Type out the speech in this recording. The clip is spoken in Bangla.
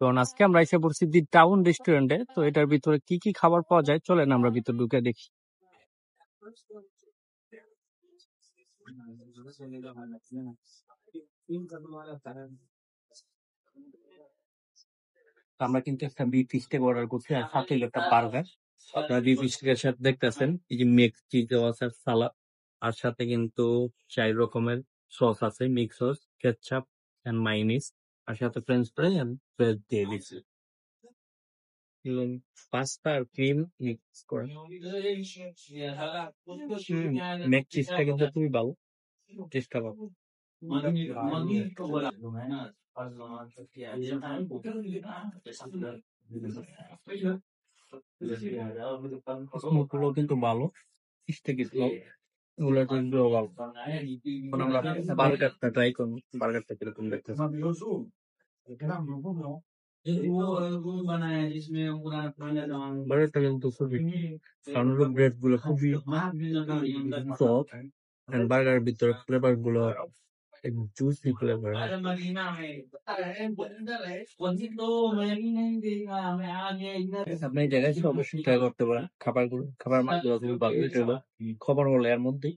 তো আজকে আমরা এসে পড়ছি দি টাউন রেস্টুরেন্টে। তো এটার ভিতরে কি কি খাবার পাওয়া যায় চলেন আমরা ভিতর ঢুকে দেখি। তো আমরা কিন্তু একটা বিফ স্টেক অর্ডার করছি আর সাথে হলো একটা বার্গার। আপনারা বিফ স্টেকের সাথে দেখতেছেন এই যে মিক্স চিজ দেওয়া আছে, সালাদ, আর সাথে কিন্তু 4 রকমের সস আছে, mix sauce, ketchup and mayonnaise, আর সাথে ফ্রেঞ্চ ফ্রাই এন্ড ভেজ দিয়ে দিচ্ছে এবং পাস্তা আর ক্রিম মিক্স করে। মেক চিজটা কিন্তু খুবই ভালো, চেষ্টা করো। স্মোকগুলো কিন্তু ভালো, স্টেক স্মোক এগুলো কিন্তু ভালো। এখন আমরা বার্গারটা ট্রাই করবো, বার্গারটা কিরকম দেখতে। বার্গারটা কিন্তু খুবই, কারণ ব্রেড গুলো খুবই সফট এন্ড বার্গারের ভিতরে ফ্লেভার গুলো জুসি ফ্লেভার। আপনি এই জায়গায় এসে অবশ্যই ট্রাই করতে পারেন খাবারগুলো, খাবার মানগুলো খুবই ভালো, এটা হলো খবর হলো এর মধ্যেই।